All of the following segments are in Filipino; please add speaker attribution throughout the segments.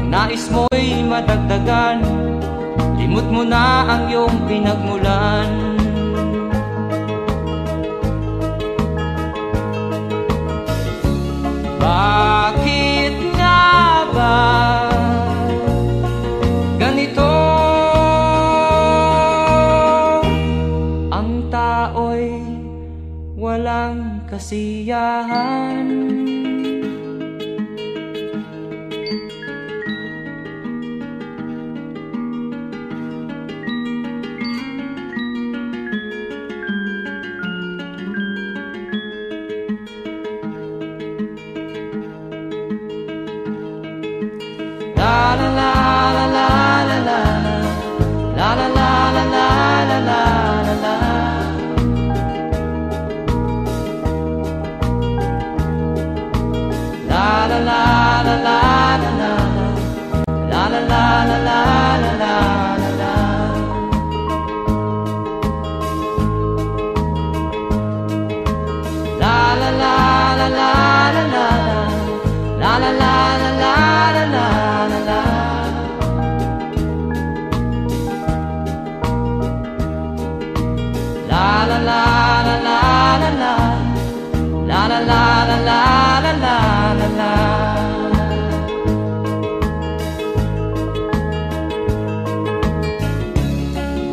Speaker 1: nais mo'y madagdagan, limot mo na ang iyong pinagmulan. Bakit nga ba ganito? Ang tao'y walang kasiyahan.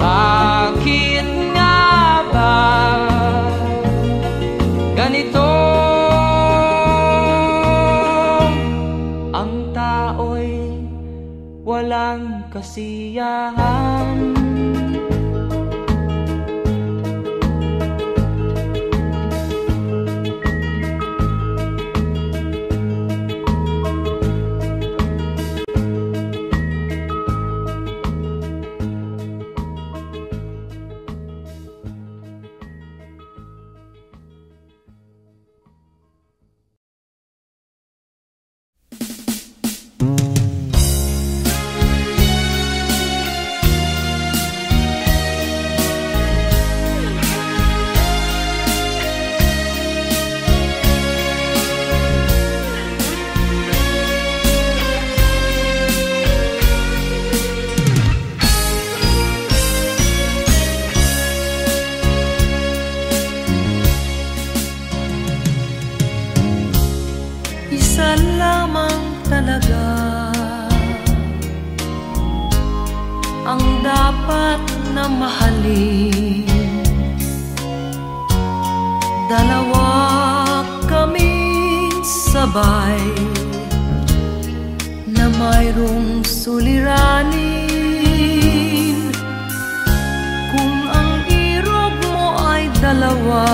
Speaker 1: Bakit nga ba ganito? Ang tao'y walang kasiyahan.
Speaker 2: Isa lamang talaga ang dapat na mahalin. Dalawa kaming sabay na mayroong suliranin. Kung ang irog mo ay dalawa,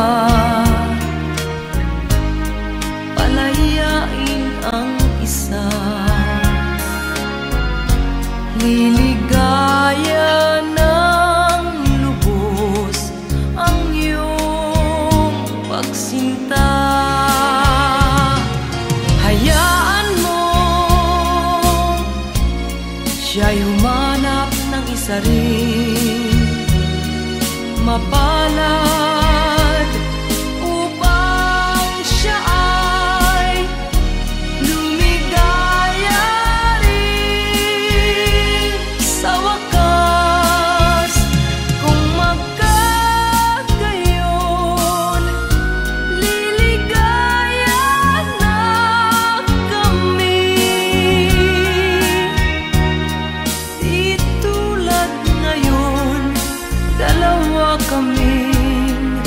Speaker 2: palayain ang isa. Liligaya ng lubos ang iyong pagsinta. Hayaan mo siya'y humanap ng isa rin, mapalad upang siya ay lumigaya rin sa wakas. Kung magkagayon, liligaya na kami. Di tulad ngayon, dalawa kaming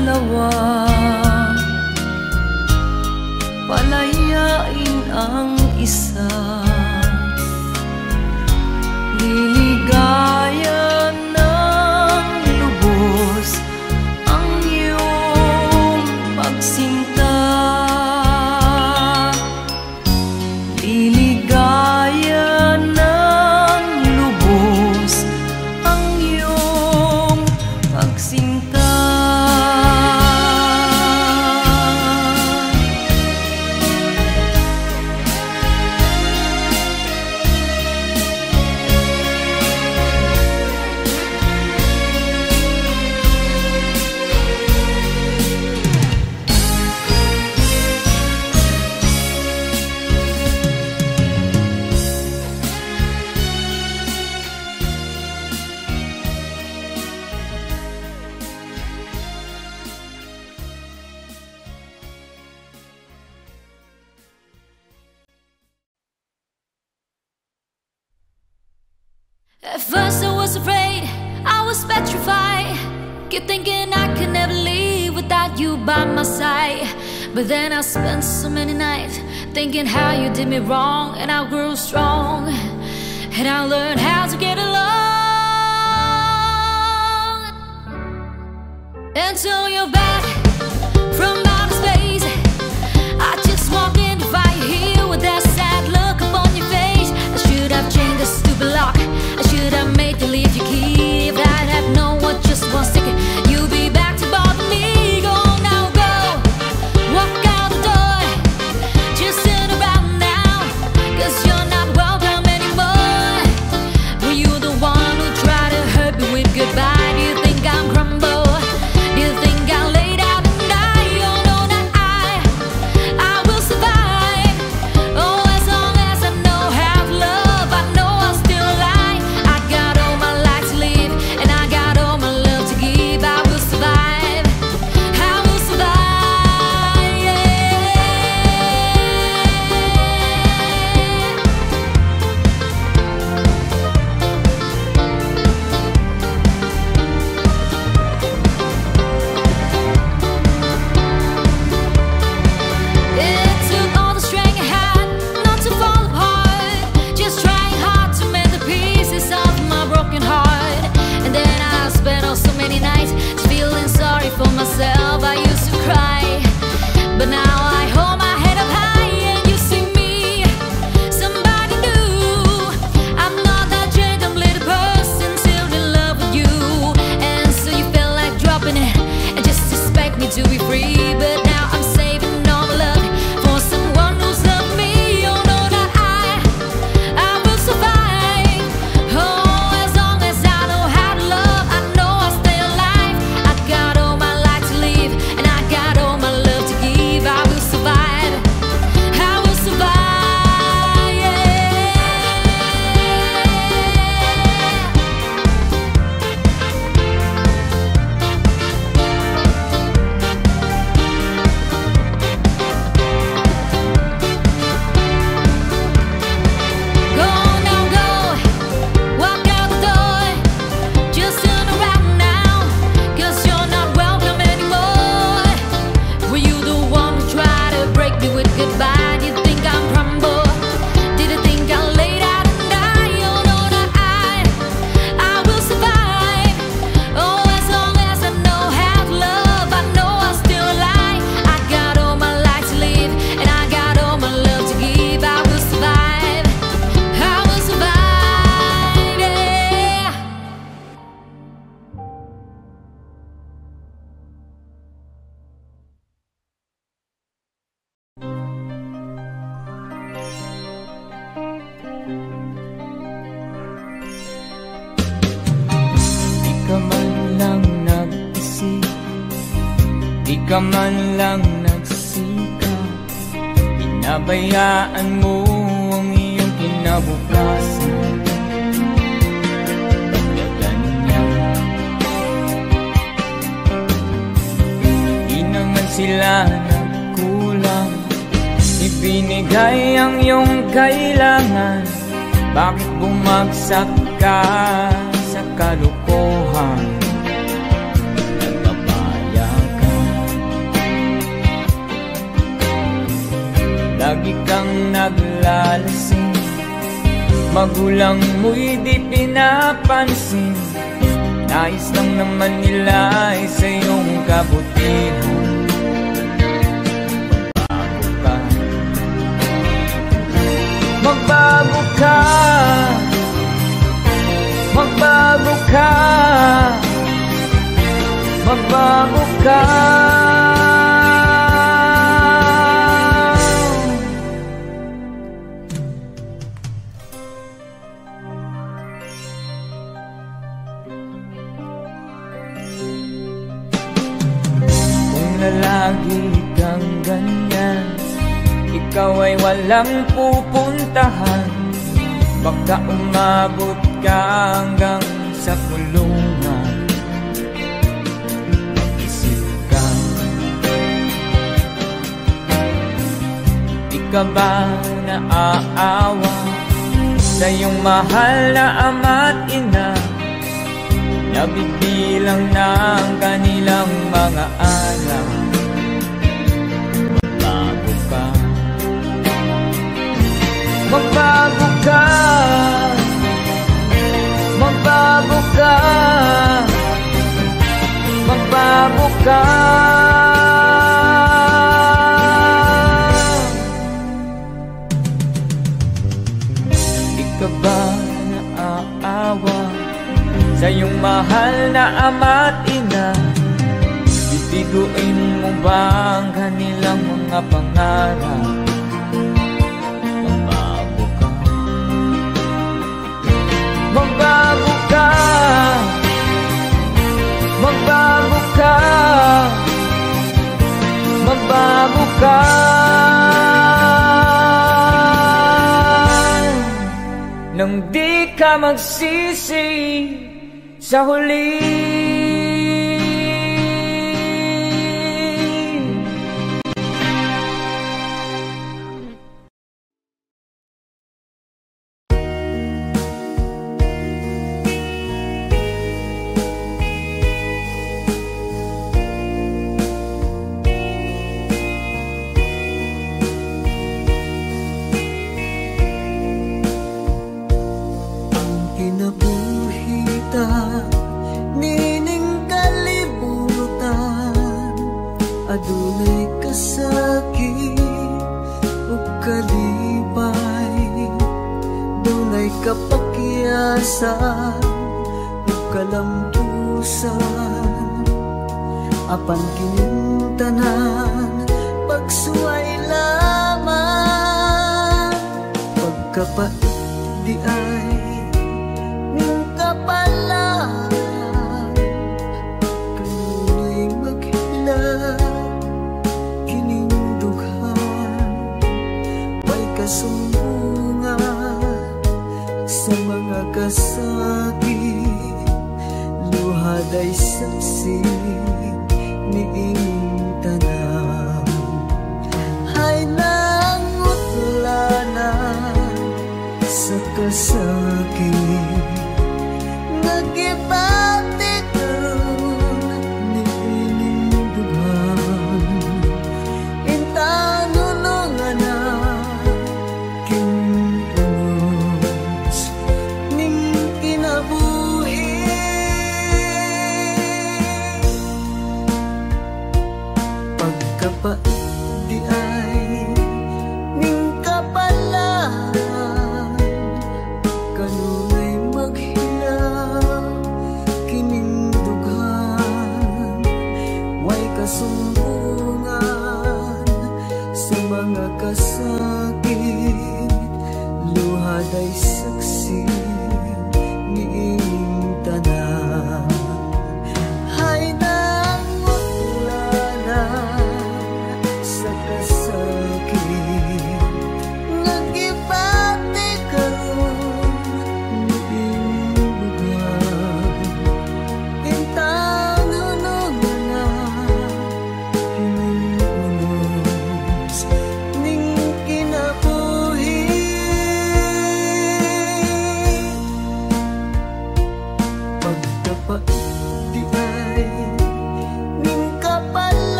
Speaker 2: dalawa, palayain ang isa. Liligaya ng lubos ang iyong pagsinta. Liligaya ng lubos ang iyong pagsinta.
Speaker 3: At first I was afraid, I was petrified, kept thinking I could never leave without you by my side. But then I spent so many nights thinking how you did me wrong, and I grew strong, and I learned how to get along. Until you're back from outer space, I just walk in to find you here with that sad look upon your face. I should have changed the stupid lock, I should have made you leave your key. If I'd have known what just one second you'd be back to bother me. Go now, go, walk out the door, just turn around now, 'cause you're not welcome anymore. Were you the one who tried to hurt me with goodbye? Do you think I'm crumble? Do you think I laid out and die? Oh no, not I will survive. Oh, as long as I know how to love, I know I'm still alive. I got all my life to live, and I got all my love to give. I will survive, I will survive, yeah. It took all the strength I had not to fall apart, just trying hard to mend the pieces of my broken heart. And then I spent so many nights just feeling sorry for myself. I used to cry, but now I hold my head up high and you see me, somebody new. I'm not that gentle little person still in love with you. And so you felt like dropping it and just expect me to be free. But now I'm saving all my love for someone who's loved me. Oh no, not I will survive. Oh, as long as I know how to love, I know I'll stay alive. I got all my life to live, and I got all my love to give. I will survive, I will survive, yeah. Go now, go, walk out the door, just turn around now, 'cause you're not welcome anymore. Were you the one who tried to break me with goodbye? Do you think I'm crumble? Did you think I laid out and die? Oh no, not I will survive. Oh, as long as I know how to love, I know I'm still alive. I got all my life to live, and I got all my love to give. I will survive, I will survive, yeah.
Speaker 1: Di ka man lang nag-isip, di ka man lang nagsikap, pinabayaan mo ang iyong kinabukasan. Bakit ganyan? Di naman sila nagkulang, ibinigay ang iyong kailangan. Bakit bumagsak ka sa kalukuhan? Nagpapaya ka, magulang mo'y di pinapansin. Nais lang naman nila ay sa iyong kabutihan. Magbago ka, magbago ka, magbago ka. Kung lalagi kang ganyan, ikaw ay walang pupuntahan. Baka umabot ka hanggang sa kulungan. Mag-isip ka, di ka ba naaawa sa iyong mahal na ama't ina? Nabibilang na ang kanilang mga araw. Bago ka, magbago ka, magbago ka, magbago ka. Di ka ba naaawa sa iyong mahal na ama't ina? Bibiguin mo ba ang kanilang mga pangarap? Magbago ka, magbago ka, magbago ka. Nang di ka magsisi sa huli.
Speaker 2: Adunay kasakit o kalibay, dunay kapakyasan o kalampusan. Apan kining tanan pagsuway lamang, pagkapait di ay ning kapalaan. Kanunay maghilak kasumbungan sa mga kasakit, luhad ay saksi ni inyong tanan. Hay nangutlanan sa kasakit, nagibati karon ni inyong dugan. Intanulungan na pagkapait di ay ning kapalaan. Kanunay maghilaw kining dughan, way kasumbungan sa mga kasakit, luhad ay saksi ni inyong tanan. Hay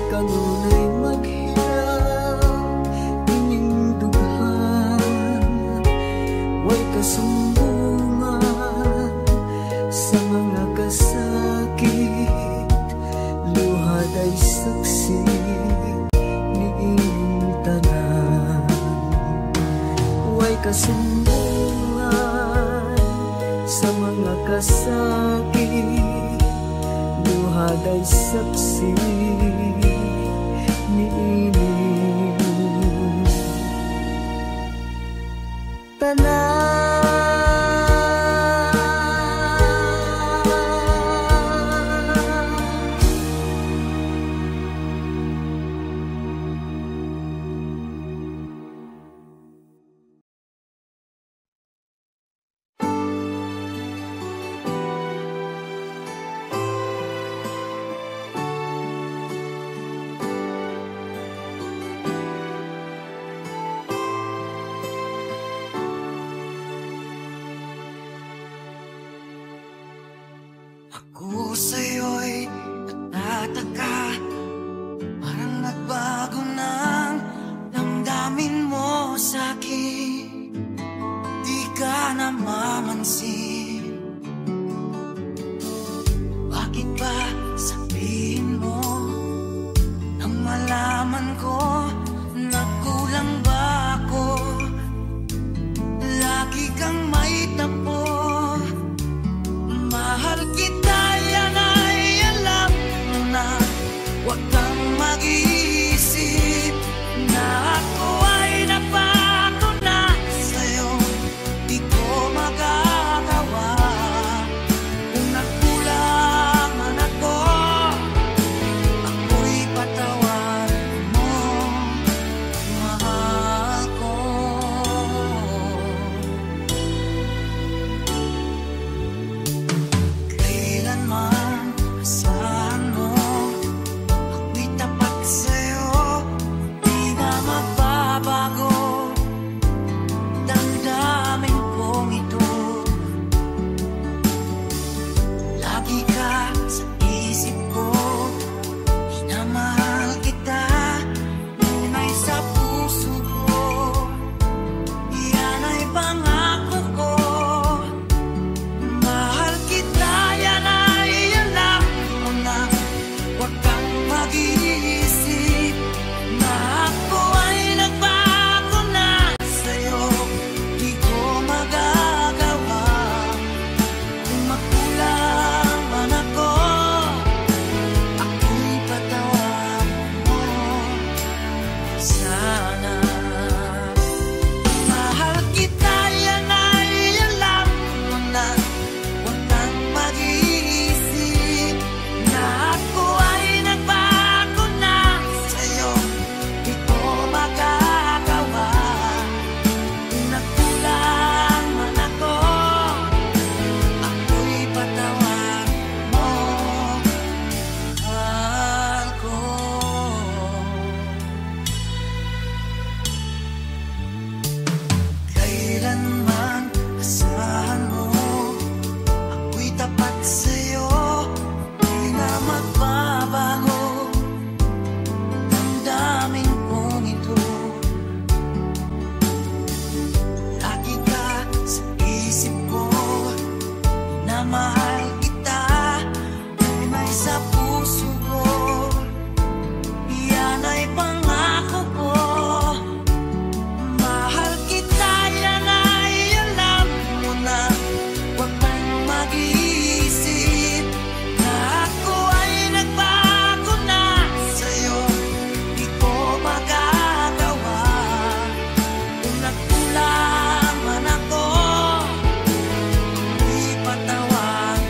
Speaker 2: kanunay maghilaw ining dughan, kasumbungan sa mga kasakit, luhad ay saksi ni inyong tanan. Huwag kasumbungan sa mga kasakit, luhad ay saksi ni inyong tanan.
Speaker 4: Ako sa'yo'y natataka, parang nagbago ng damdamin mo sa'kin. Di ka namamansin, bakit ba sabihin mo nang malaman ko na kulang ba ako? Lagi kang may tapo, mahal kita, yan ay alam mo na. Huwag kang mag-iisip na ako ay napako na sa'yo. Di ko magagawa kung nagkulang man ako. Ako'y patawarin mo, mahal ko. Kailanman asahan mo, ako'y tapat sa'yo, di na magbabago. Damdamin kong ito, lagi ka sa isip ko. Minamahal kita, tunay sa puso ko. Yan ay pangako ko. Mahal kita, yan ay alam mo na. Huwag kang mag-iisip na ako ay nagbago na sa'yo. Di ko magagawa kung magkulang man ako. Ako'y patawarin mo sana. Mahal kita, yan ay alam mo na. Huwag kang mag-iisip na ako ay nagbago na sa'yo. Di ko magagawa kung nagkulang man ako. Ako'y patawarin mo, mahal ko. Kailanman asahan mo, ako'y tapat sa'yo, di na magbabago. Damdamin kong ito, lagi ka sa isip ko. Minamahal kita, tunay sa puso ko. Yan ay pangako ko. Mahal kita, yan ay alam mo na. Huwag kang mag-iisip na ako ay nagbago na sa'yo. Di ko magagawa kung nagkulang man ako. Di patawarin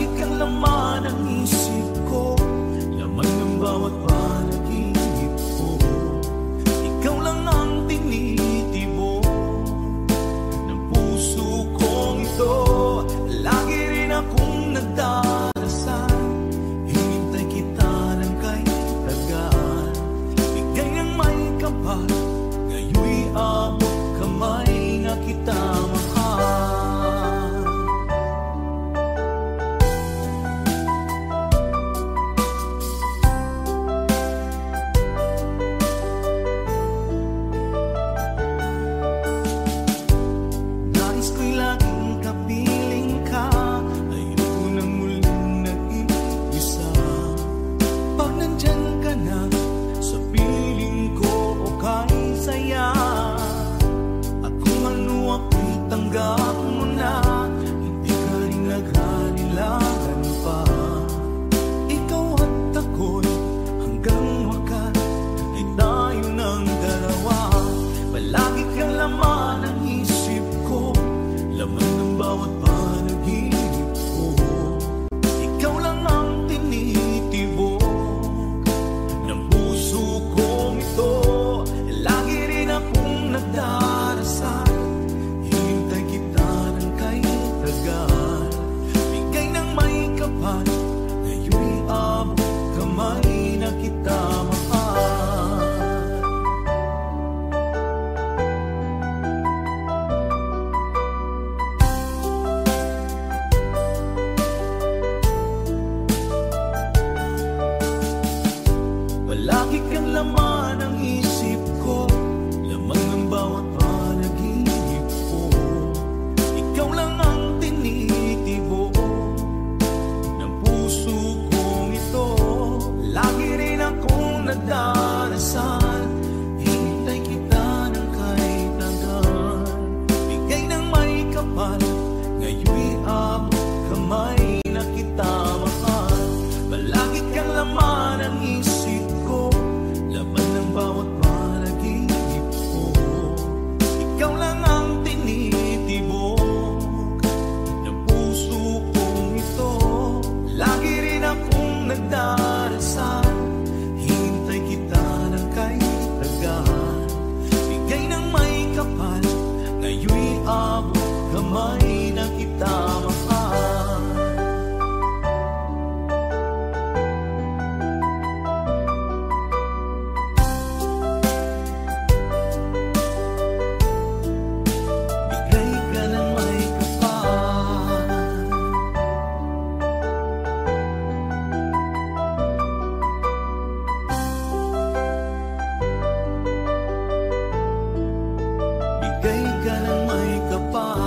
Speaker 5: Palagi kang laman ng isip ko, laman ng bawat panaginip ko. Ikaw lang ang tinitibo ng puso kong ito. Lagi rin akong nagdarasal, hinintay kita ng kay tagal. Bigay ng may kapal, ngayon'y abot kamay na kita mahal. Nais ko'y laging kapiling ka, ayoko nang muling nag-iisa. Pag nandyan ka na sa piling ko, okay saya. At kung ano ako'y tanggap mo na, hindi ka rin naghalilangan pa. Ikaw at ako'y hanggang wakas ay tayo ng dalawa. Palagi kang laman ng isip ko, laman ng bawat panaginip ko. Ikaw lang ang tinitibok ng puso kong ito. Lagi rin akong nagdarasal, hinintay kita ng kay tagal. Bigay ng may kapal, ngayon'y abot kamay na kita mahal. Palagi kang laman ng isip ko, laman ng bawat panaginip ko. Ikaw lang ang tinitibo ng puso kong ito. Lagi rin akong nagdarasal, hinintay kita ng kay tagal. Bigay ng may kapal, ngayon'y abot kamay na kita mahal. Palagi kang laman ng isip ko, laman ng bawat panaginip ko. Ikaw lang ang tinitibok ng puso kong ito. Lagi rin akong nagdarasal, hinintay kita ng kay tagal. Bigay ng may kapal, ngayon'y abot kamay na kita mahal. Bigay ka ng may kapal. Bigay ka ng may kapal.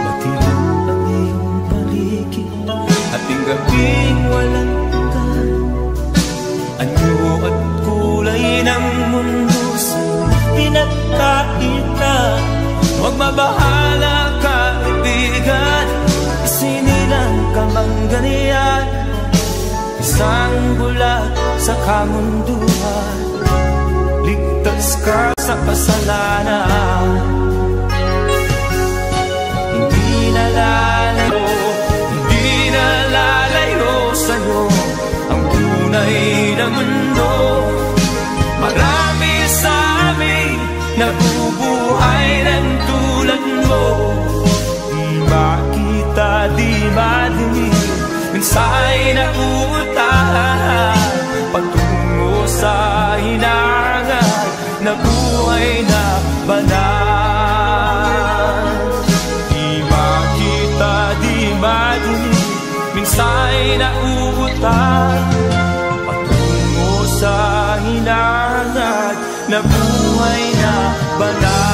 Speaker 5: Matilang ang iyong paligid, ating gabing walang tagal. Anyo at kulay ng mundo sa pinagkakita. Huwag mabahala ka, kaibigan, isinilang ka mang ganyan. Isang bulag sa kamunduhan, ligtas ka sa kasalanan. Hindi nalalayo sa'yo ang tunay na mundo. Marami sa amin nabubuhay ng tulad mo. Di makita, di madinig, minsa'y nauutahan patungo sa hinangan na buhay na banal. Di makita, di madinig, minsa'y nauutahan patungo sa hinangan na buhay na banal.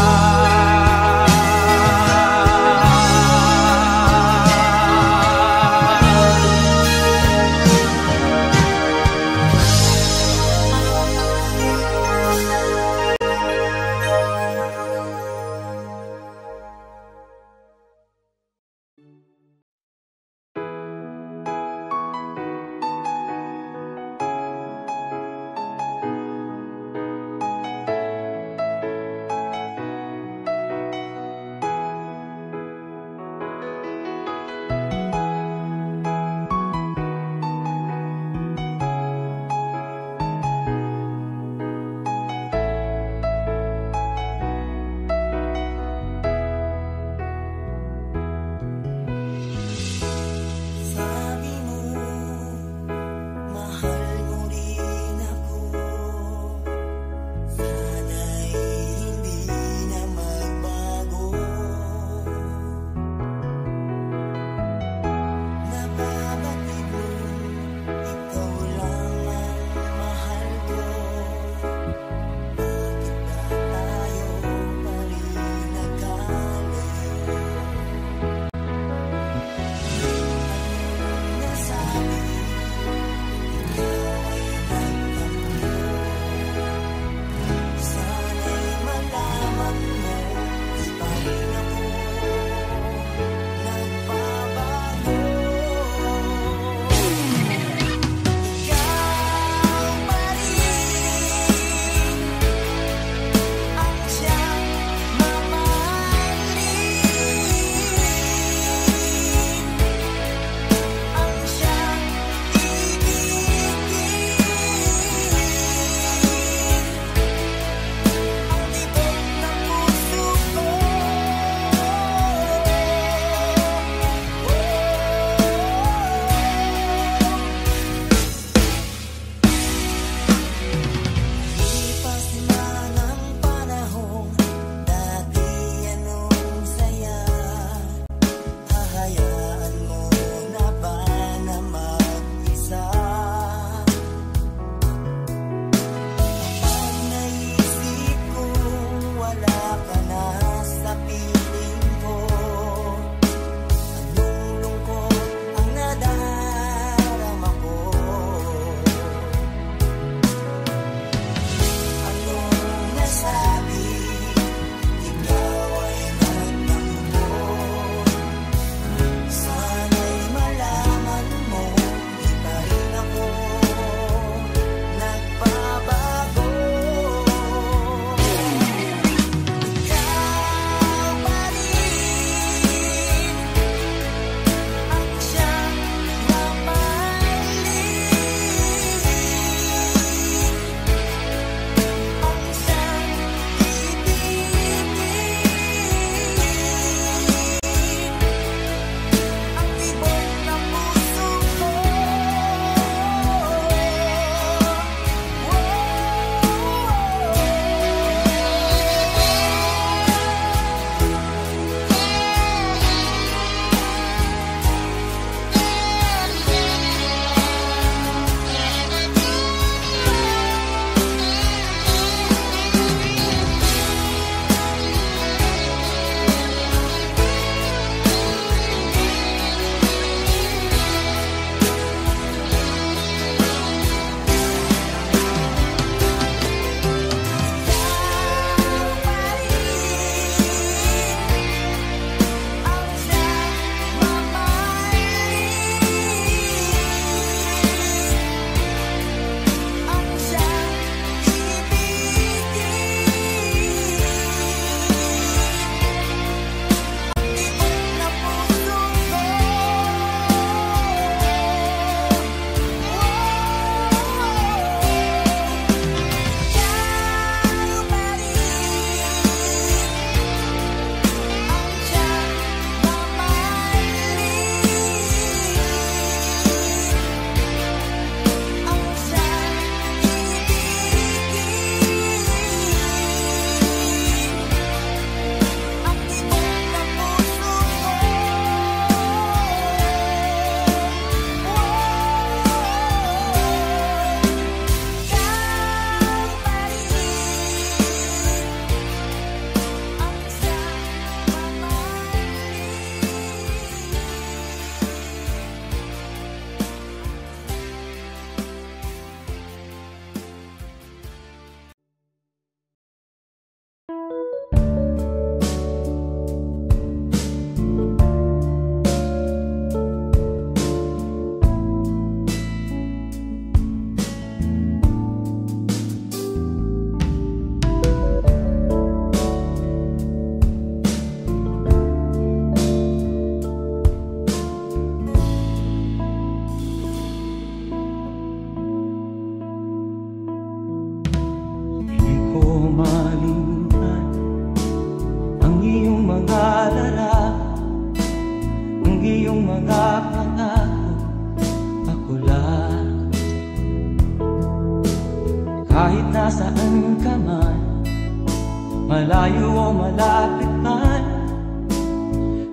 Speaker 5: malayo o malapit man,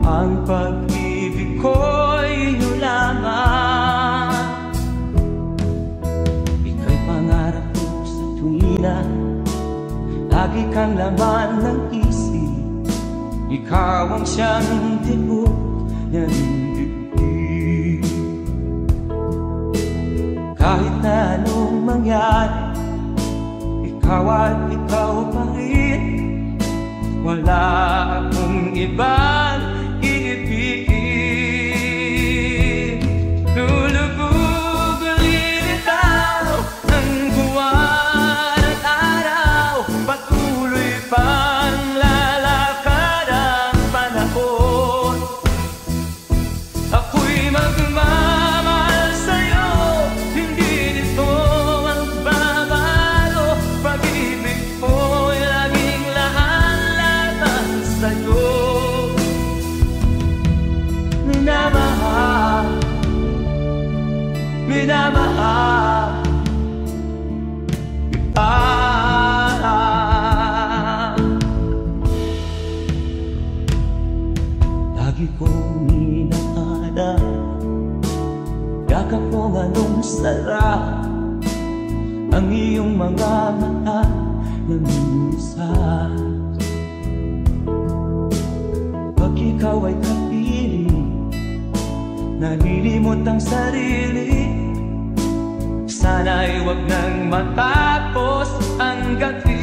Speaker 5: ang pag-ibig ko'y iyo lamang. Ika'y pangarap ko sa tuwina, lagi kang laman ng isip. Ikaw ang siyang tibok ng dibdib. Kahit na anong mangyari, ikaw at ikaw pa rin. Wala akong ibang iibigin. Lulubog lilitaw ang buwan at araw, patuloy pang lalakad ang panahon. Ako'y magmamahal sa'yo, hindi nito magbabago. Pag-ibig ko'y laging lahat-lahat sa'yo. Minamahal, minamahal kita. Lagi kong inahanap, yakap kong anong sarap, ang iyong mga mata na minsan. Pag ikaw ay kapiling, nalilimot ang sarili. Sana'y wag nang matapos ang gabi.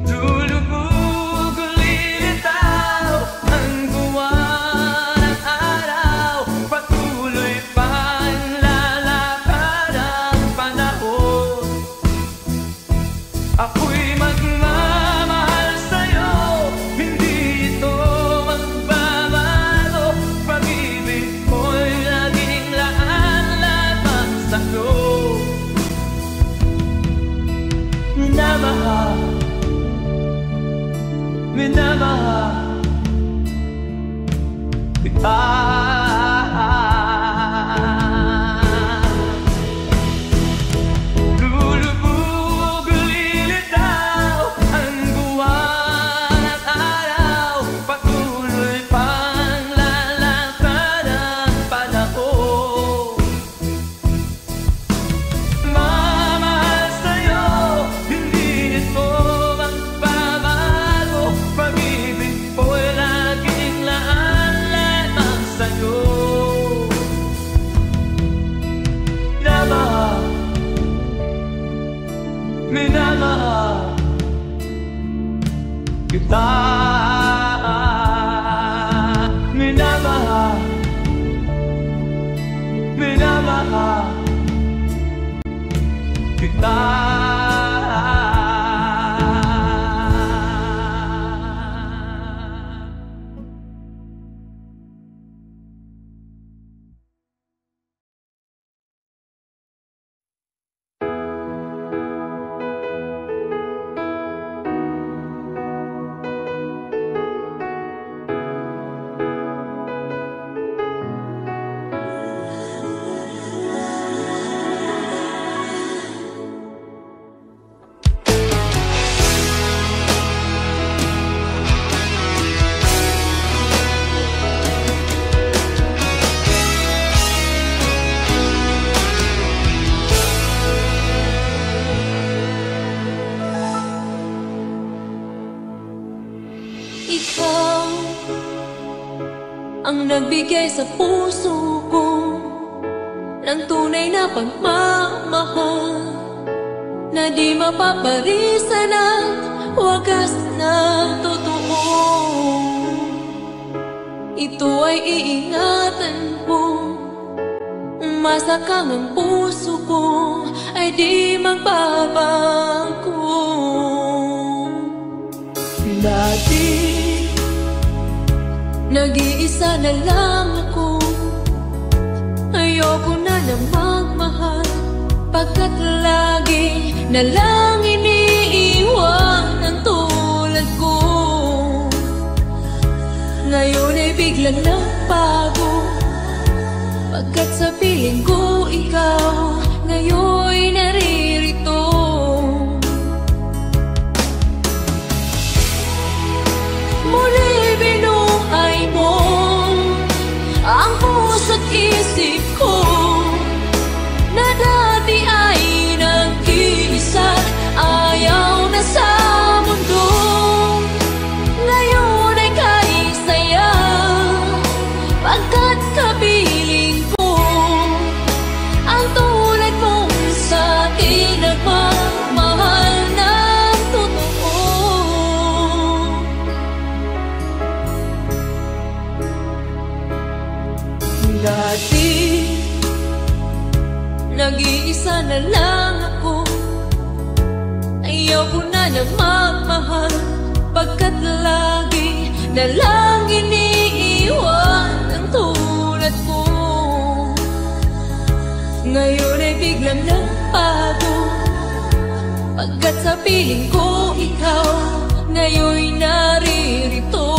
Speaker 5: Lulubog lilitaw ang buwan at araw, patuloy pang lalakad ang panahon. Ako'y magmamahal sa'yo, hindi ito magbabago. Pag-ibig ko'y laging lahat-lahat sa'yo. Minamahal, minamahal kita. Lulubog lilitaw ang buwan at araw, patuloy pang lalakad ang panahon. Mamahal sa'yo, hindi nito magbabago. Pag-ibig ko'y laging lahat-lahat sa'yo. Minamahal, minamahal kita. Minamahal, minamahal kita.
Speaker 3: Ikaw ang nagbigay sa puso ko ng tunay na pagmamahal, na di mapaparisan at wagas na totoo. Ito ay iingatan ko, umasa kang ang puso ko ay di magbabago.
Speaker 2: Dati
Speaker 3: nag-iisa na lang ako, ayoko na na magmahal, pagkat lagi na lang iniiwan ang tulad ko. Ngayon ay biglang nagbago, pagkat sa piling ko ikaw ngayon'y naririto.
Speaker 6: isip ko na dati ay nag-iisa, ayaw na sa mundo. Ngayon ay kahit saya, pagkat kapiling ko ang tulad mong sa'kin nagmamahal ng totoo. Dati nag-iisa na lang ako, ayaw ko na magmahal, pagkat lagi na lang iniiwan ang tulad ko. Ngayon ay biglang nagbago, pagkat sa piling ko ikaw ngayon'y naririto.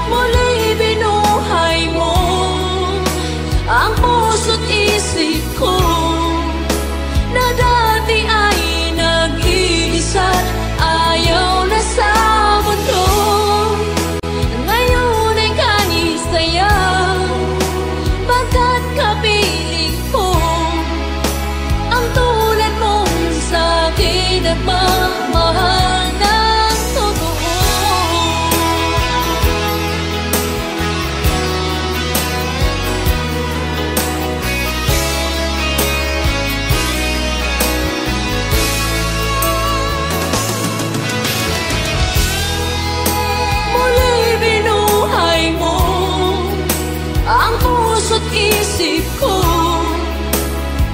Speaker 6: Muli binuhay mo ang puso't isip ko na dati ay nag-iisa, ayaw na sa mundo. Ngayon ay kahit saya, pagkat kapiling ko ang tulad mong sa'kin nagmamahal ng totoo. Ang puso't isip ko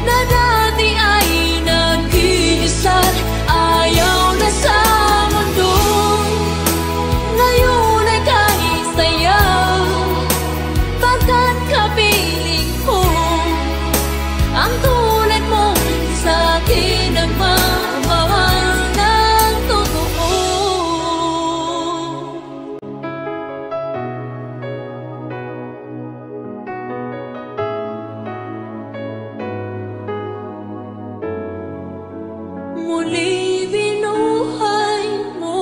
Speaker 6: na dati ay nag-iisa, ayaw na sa mundo. Ngayon ay kahit saya, pagkat kapiling ko ang tulad mong sa'kin nagmamahal ng totoo. Muli binuhay mo.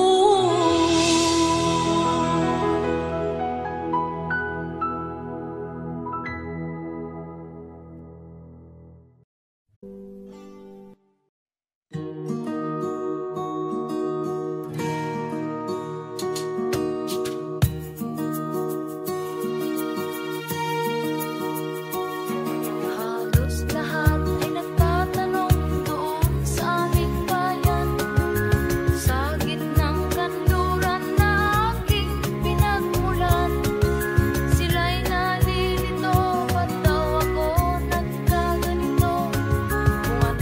Speaker 6: Halos lahat ay nagtatanong doon sa aming bayan, sa gitnang kanluran na aking pinagmulan. Sila'y nalilito, ba't daw ako nagkaganito? Kung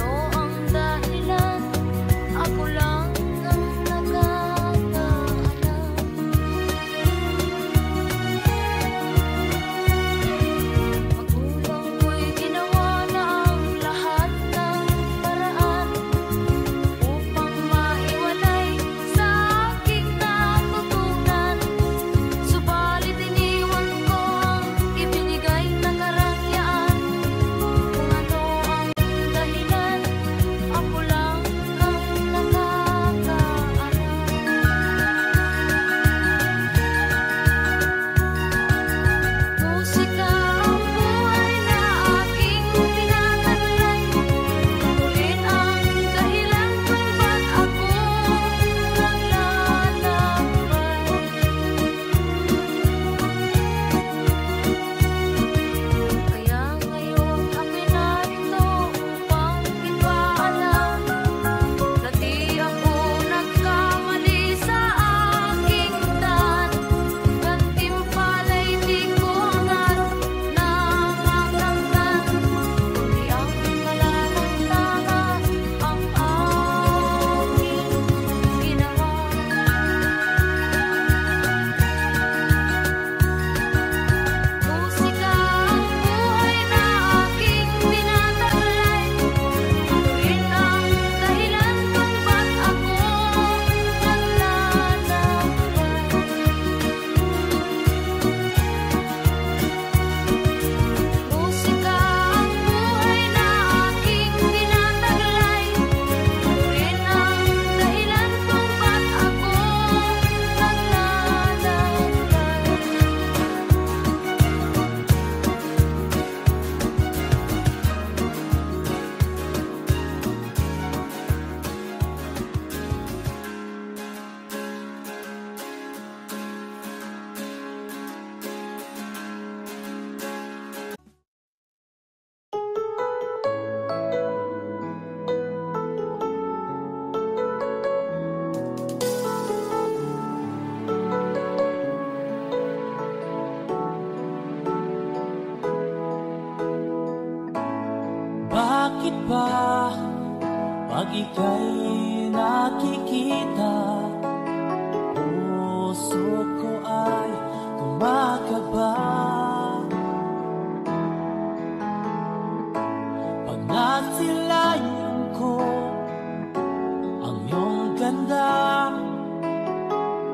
Speaker 2: ka pag ika'y nakikita. Puso ko ay kumakaba pag nasilayan ko ang iyong ganda.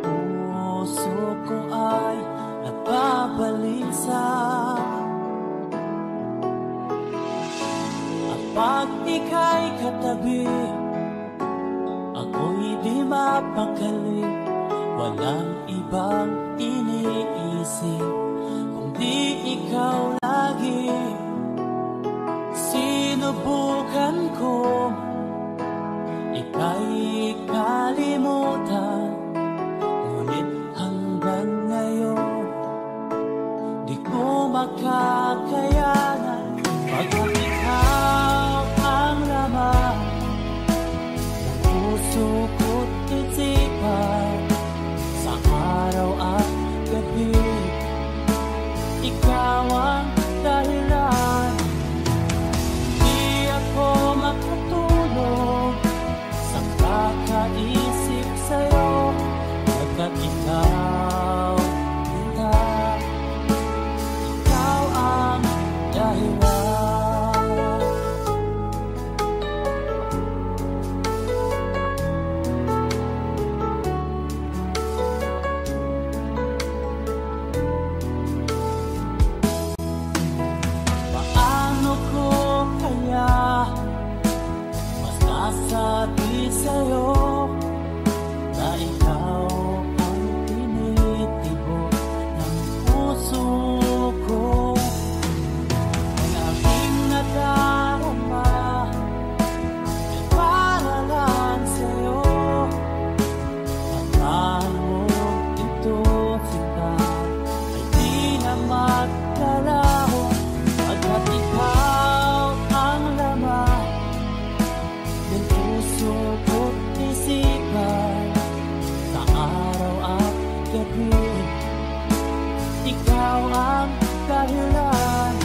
Speaker 2: Puso ko ay napabalisa. Pag ika'y katabi, ako'y di mapakali. Walang ibang iniisip kundi ikaw lagi. Sinubukan ko ika'y kalimutan, ngunit hanggang ngayon di ko makakayanan. Pagkat ikaw ang laman ng puso ko't isipan, sa araw at gabi ikaw ang dahilan. Di ako makatulog sa kakaisip sa'yo, pagkat ikaw ang dahilan. Sabi sa'yo na ikaw ang tinitibok ng puso ko. Ang aking nadarama ay para lang sa'yo. At mo ito sila ay di na magkalaho, pagkat ikaw ang laman ng puso ko't isipan, sa araw at gabi ikaw ang dahilan.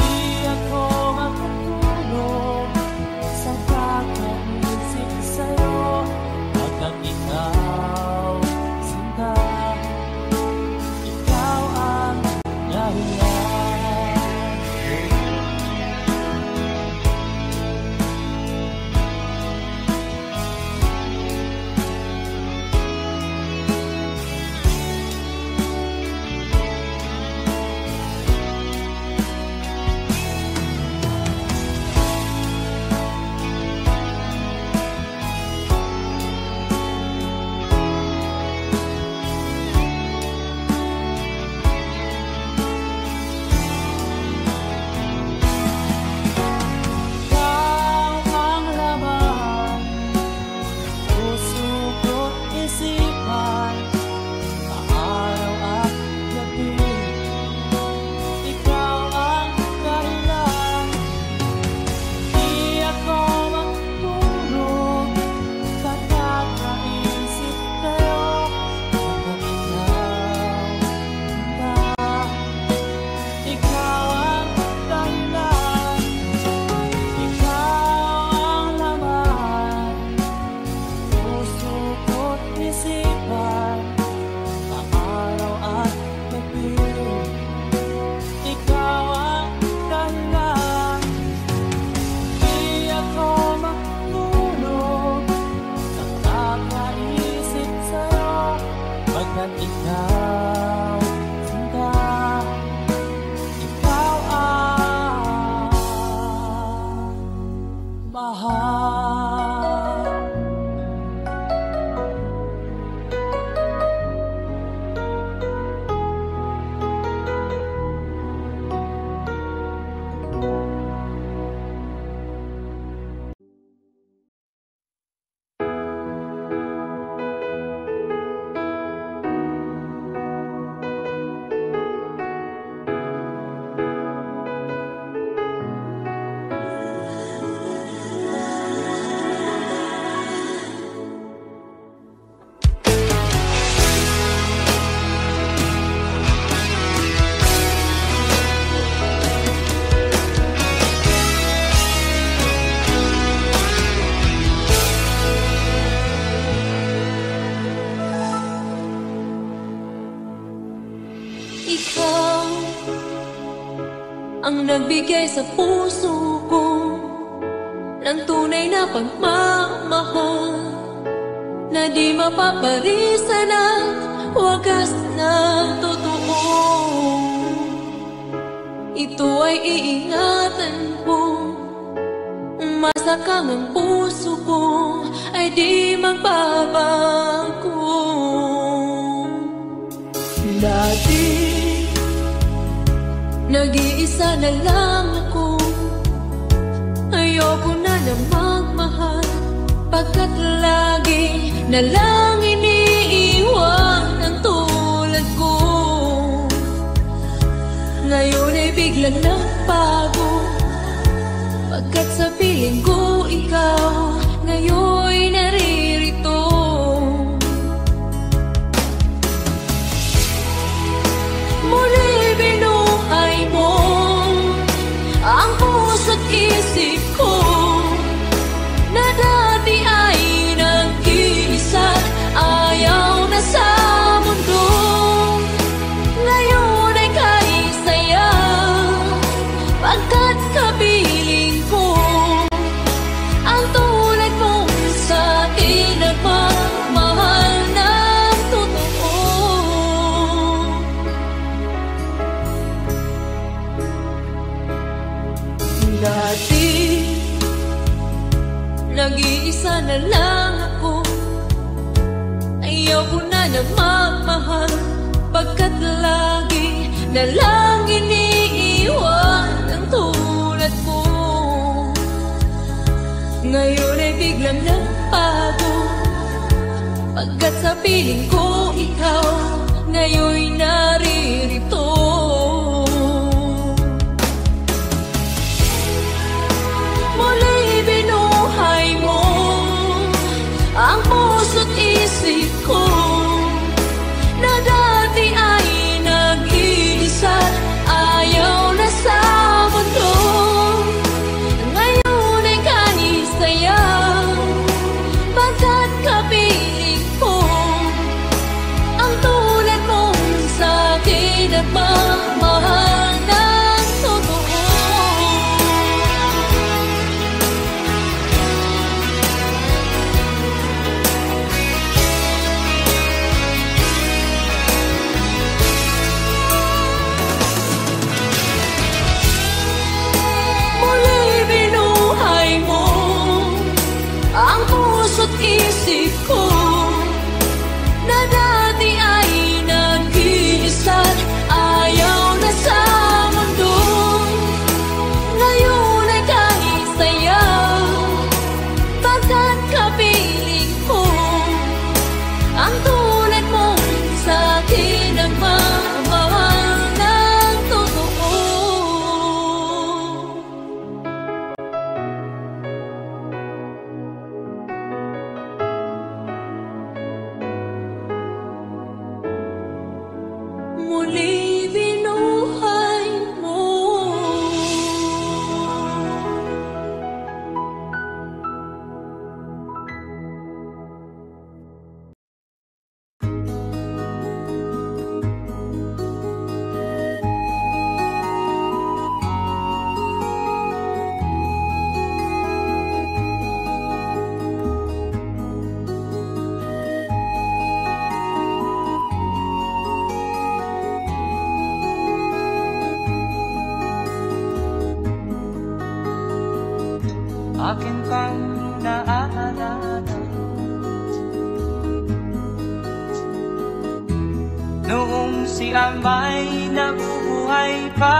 Speaker 2: Di ako makatulog sa kakaisip sa'yo, pagkat ikaw sinta, ikaw ang dahilan.
Speaker 6: nagbigay sa puso ko ng tunay na pagmamahal na di mapaparisan at wagas na totoo. Ito ay iingatan ko, masakang ang puso ko ay di magbabago. Dati nag-iisa na lang ako, ayoko na magmahal, pagkat lagi na lang iniiwan ang tulad ko. Ngayon ay biglang nagbago, pagkat sa piling ko ikaw ngayon naririto. Muli binuhay mo ang puso't isip ko na dati ay nag-iisa't ayaw na sa mundo. Ngayon ay kahit saya, pagkat kapiling ko ang tulad mo sa akin nagmamahal ng totoo. Dati nag-iisa na lang ako, ayaw ko na magmahal, pagkat lagi na lang iniiwan ang tulad ko. Ngayon ay biglang nagbago, pagkat sa piling ko ikaw ngayon naririto. Muli binuhay mo ang puso't isip ko na dati ay nag-iisa't ayaw na sa mundo. Ngayon ay kahit saya, pagkat kapiling ko ang tulad mo sa akin nagmamahal ng totoo. Muli binuhay mo ang puso't isip ko na dati ay nag-iisa't ayaw na sa mundo. Ngayon ay kahit saya, pagkat kapiling ko ang tulad mo sa akin nagmamahal ng totoo. Muli binuhay mo.
Speaker 5: Akin pang naaalala noong si Amay nabubuhay pa.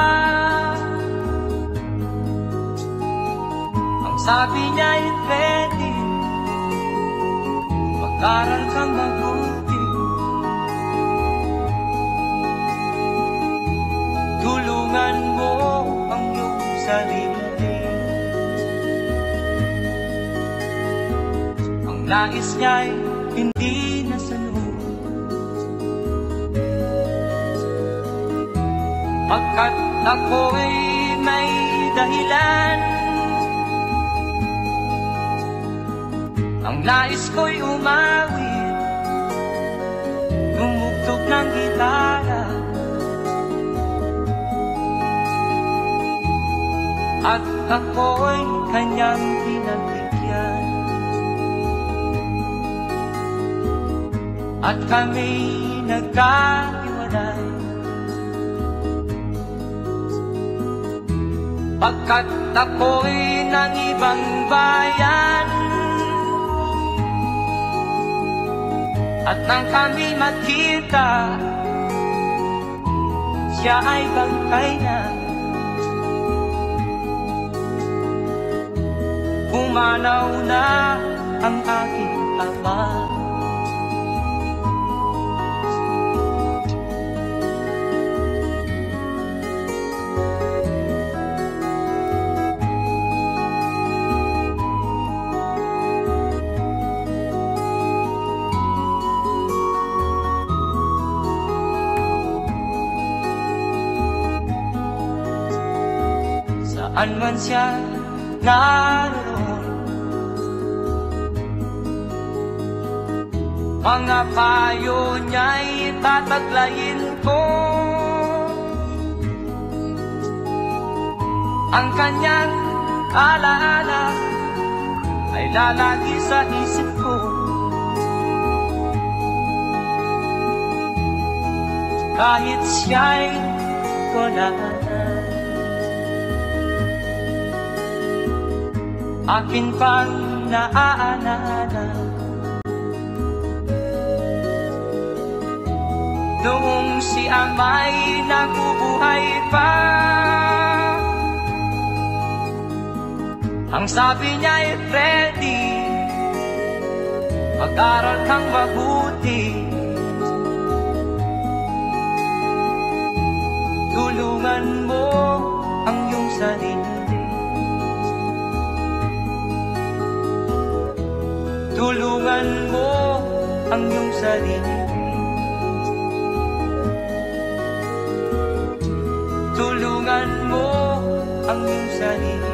Speaker 5: Ang sabi niya'y pwede mag-aral kang mabuti, tulungan mo ang iyong sarili. Nais niya'y hindi nasunod, pagkat ako'y may dahilan. Ang nais ko'y umawit, gumugtog ng gitara, at ako'y kanyang pinagbigyan. At kami nagkahiwalay, pagkat ako'y ng ibang bayan. At nang kami magkita, siya ay bangkay na. Pumanaw na ang aking ama. Saan man siya naroon, mga payo niya'y tataglayin ko. Ang kanyang alaala ay lalagi sa isip ko. Kahit siya'y wala na, akin pang naaalala noong si ama'y nabubuhay pa. Ang sabi niya'y Freddy, mag-aral kang mabuti, tulungan mo ang iyong sarili. Tulungan mo ang iyong sarili. Tulungan mo ang iyong sarili.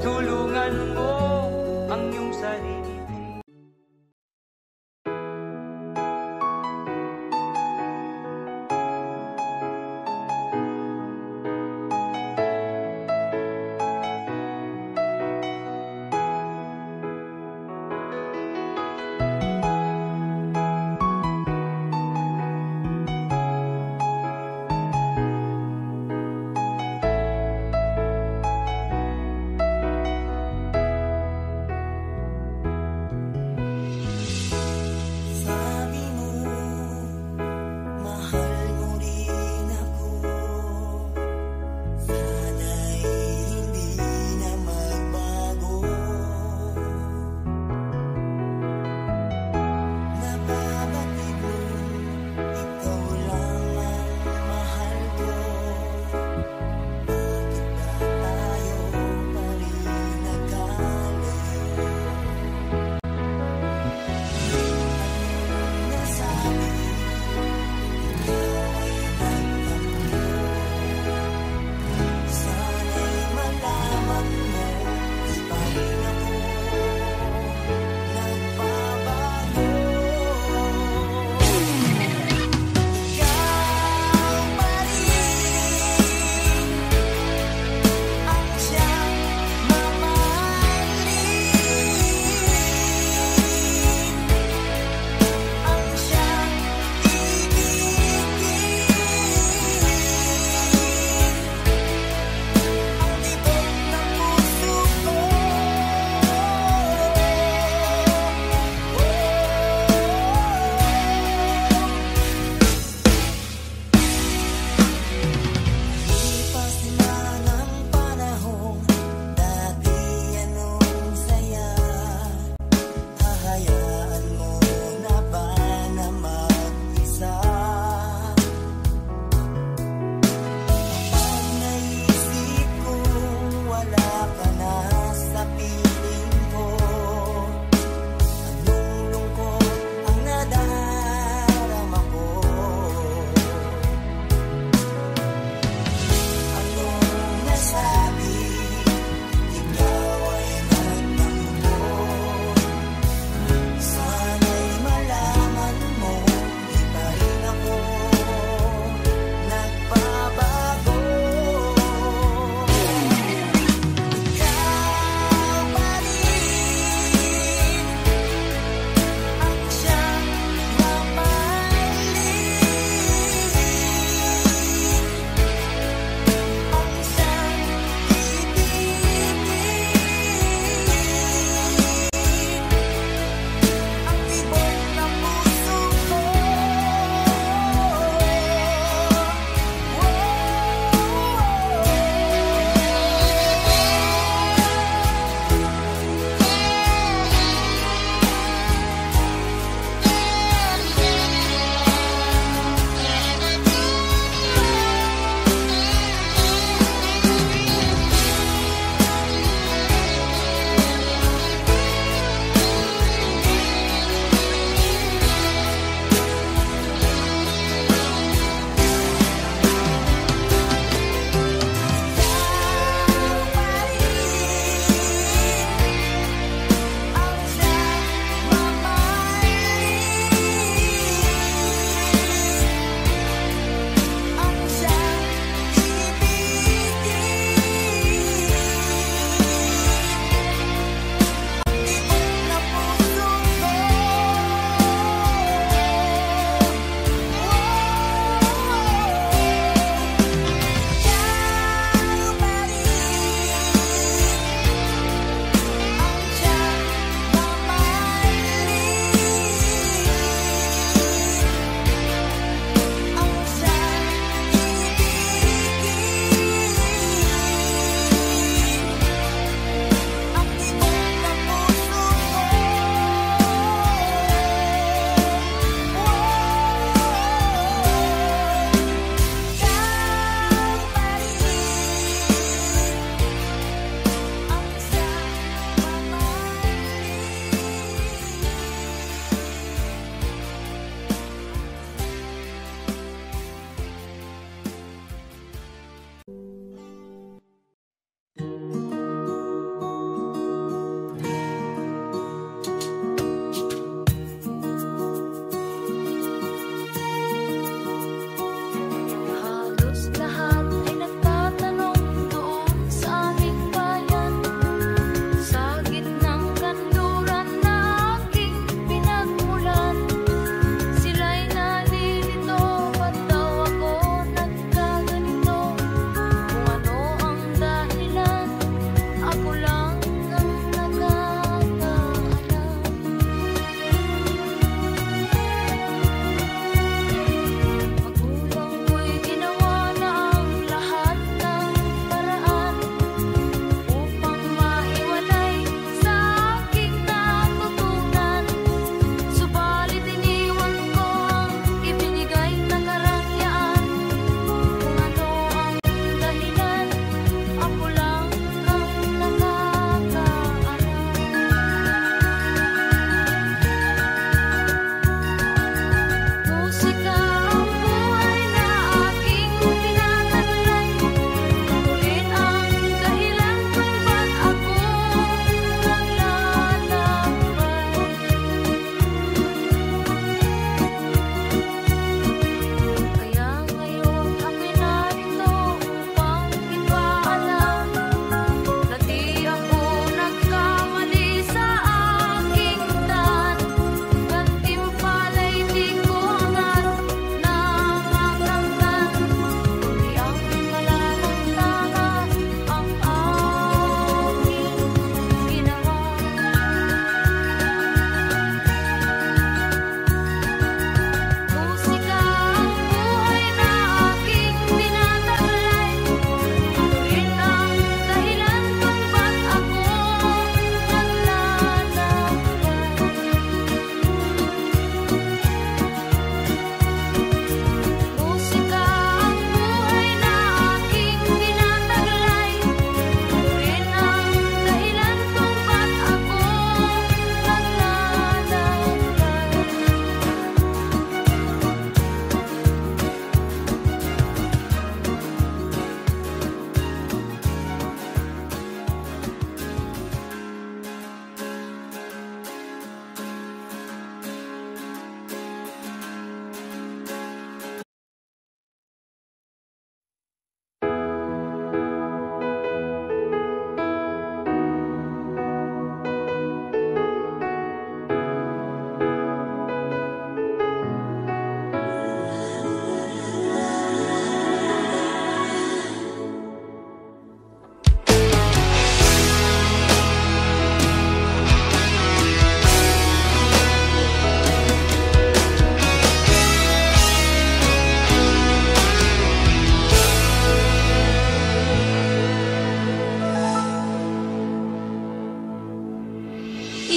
Speaker 5: Tulungan mo ang iyong sarili.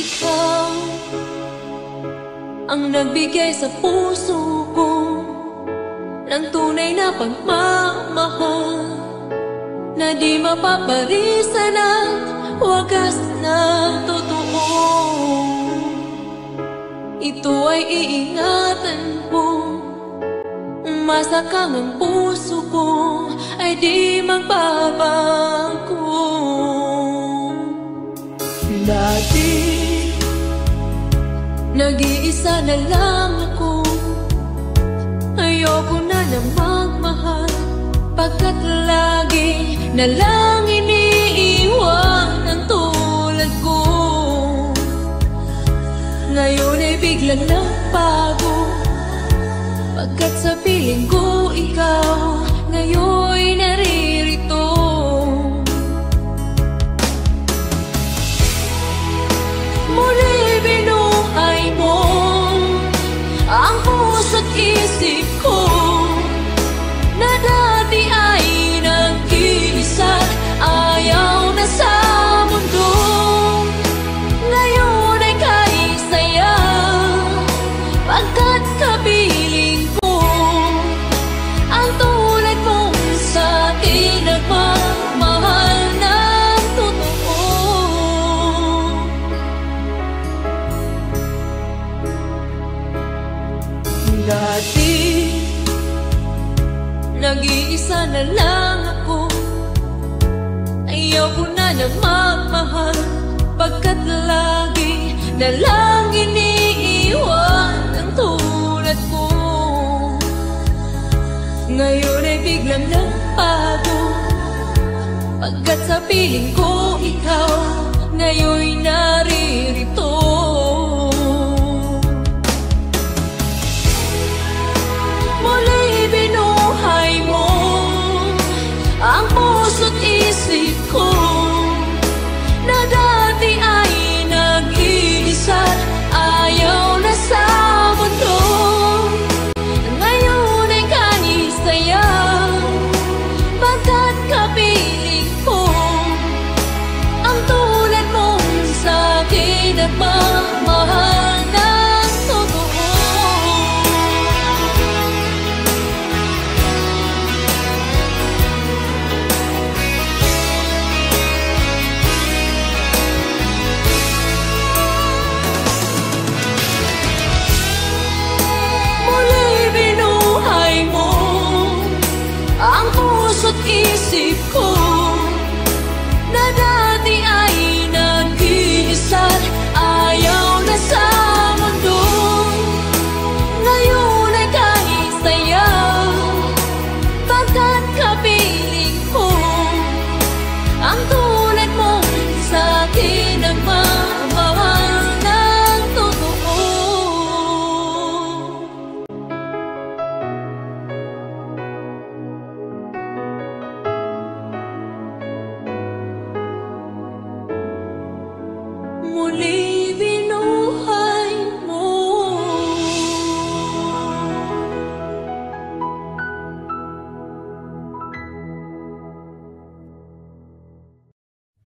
Speaker 6: ikaw ang nagbigay sa puso ko ng tunay na pagmamahal na di mapaparisan at wagas na totoo. Ito ay iingatan ko, masakang ang puso ko ay di magbabago. Dati nag-iisa na lang ako, ayoko na na magmahal, pagkat lagi na lang iniiwan ang tulad ko. Ngayon ay biglang nagbago, pagkat sa piling ko ikaw ngayon'y naririto. Muli binuhay mo ang puso't isip ko na dati ay nag-iisa, ayaw na sa mundo. Ngayon ay kahit saya, pagkat kapiling ko ang tulad mong sa'kin nagmamahal ng totoo. Dati nag-iisa na lang ako, ayaw ko na na magmahal, pagkat lagi na lang iniiwan ang tulad ko. Ngayon ay biglang nagbago, pagkat sa piling ko ikaw ngayon'y naririto. Muli binuhay mo ang puso't isip ko na dati ay nag-iisa, ayaw na sa mundo. Ngayon ay kahit saya, pagkat kapiling ko ang tulad mong sa'kin nagmamahal ng totoo. Muli binuhay mo ang puso't isip ko